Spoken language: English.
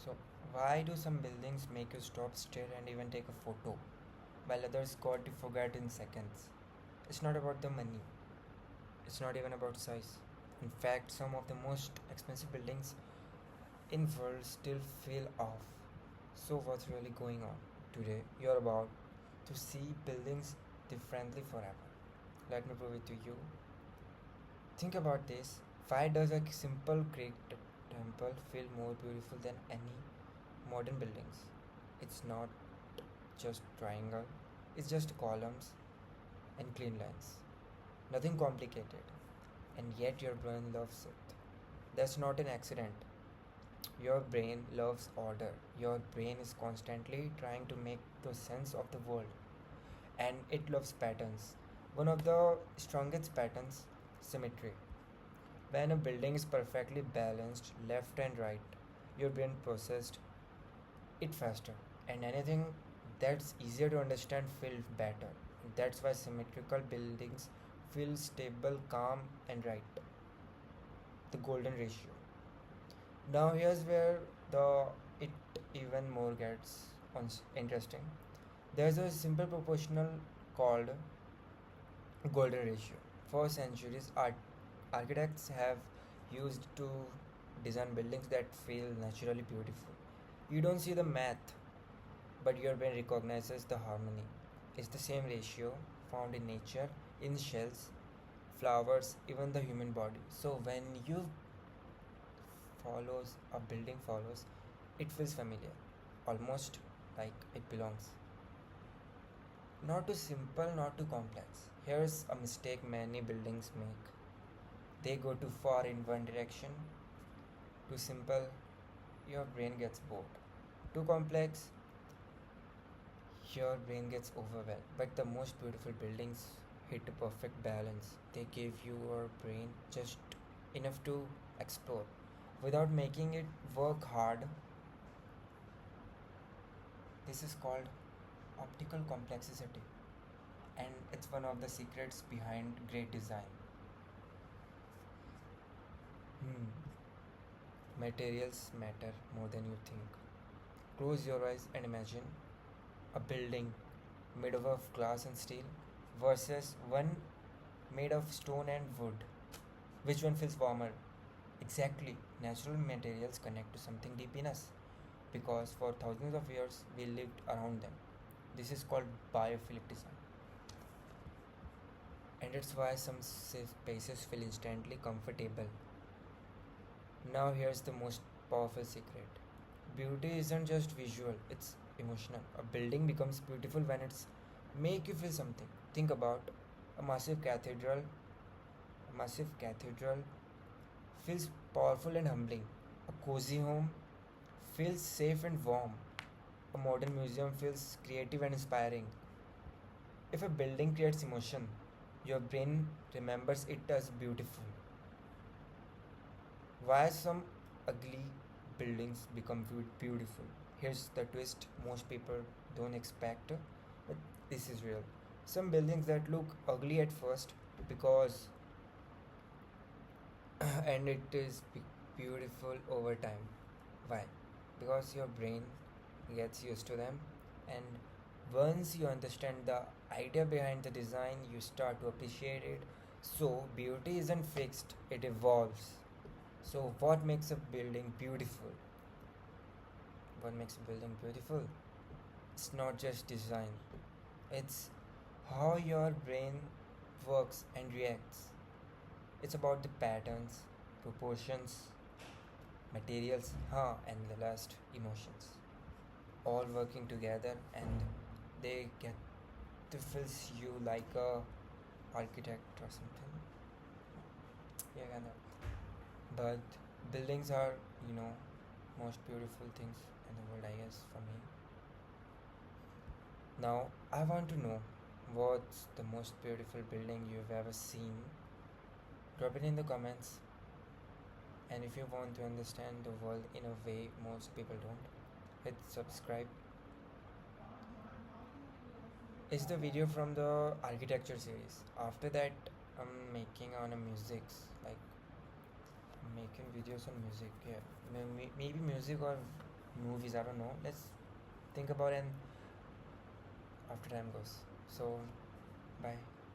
So, why do some buildings make you stop, stare, and even take a photo, while others got to forget in seconds? It's not about the money, it's not even about size. In fact, some of the most expensive buildings in world still feel off. So, what's really going on? Today, you're about to see buildings differently forever. Let me prove it to you. Think about this. Why does a simple Greek temple feel more beautiful than any modern buildings? It's not just triangle, it's just columns and clean lines. Nothing complicated. And yet your brain loves it. That's not an accident. Your brain loves order. Your brain is constantly trying to make the sense of the world. And it loves patterns. One of the strongest patterns, symmetry. When a building is perfectly balanced left and right, your brain processed it faster, and anything that's easier to understand feels better. That's why symmetrical buildings feel stable, calm, and right. The golden ratio. Now here's where the it even more gets interesting. There's a simple proportional called golden ratio. For centuries, architects have used to design buildings that feel naturally beautiful. You don't see the math, but your brain recognizes the harmony. It's the same ratio found in nature, in shells, flowers, even the human body. So when you follows a building follows, it feels familiar, almost like it belongs. Not too simple, not too complex. Here's a mistake many buildings make. They go too far in one direction. Too simple, your brain gets bored. Too complex, your brain gets overwhelmed. But the most beautiful buildings hit a perfect balance. They give your brain just enough to explore without making it work hard. This is called optical complexity, and it's one of the secrets behind great design. Materials matter more than you think. Close your eyes and imagine a building made of glass and steel versus one made of stone and wood. Which one feels warmer? Exactly, natural materials connect to something deep in us because for thousands of years we lived around them. This is called biophilic design, and it's why some spaces feel instantly comfortable. Now, here's the most powerful secret: beauty isn't just visual, it's emotional. A building becomes beautiful when it's make you feel something. Think about a massive cathedral. A massive cathedral feels powerful and humbling. A cozy home feels safe and warm. A modern museum feels creative and inspiring. If a building creates emotion, your brain remembers it as beautiful. Why some ugly buildings become beautiful? Here's the twist most people don't expect, but this is real. Some buildings that look ugly at first because and it is beautiful over time. Why? Because your brain gets used to them, and once you understand the idea behind the design, you start to appreciate it. So, beauty isn't fixed, it evolves. So, what makes a building beautiful? What makes a building beautiful? It's not just design, it's how your brain works and reacts. It's about the patterns, proportions, materials, and the last, emotions. All working together, and they get to feel you like a architect or something. Yeah, kind of. But buildings are, most beautiful things in the world, I guess, for me. Now, I want to know what's the most beautiful building you've ever seen. Drop it in the comments. And if you want to understand the world in a way most people don't, hit subscribe. It's the video from the architecture series. After that, I'm making on a music, like making videos on music. Yeah, maybe music or movies, I don't know. Let's think about it after time goes. So, bye.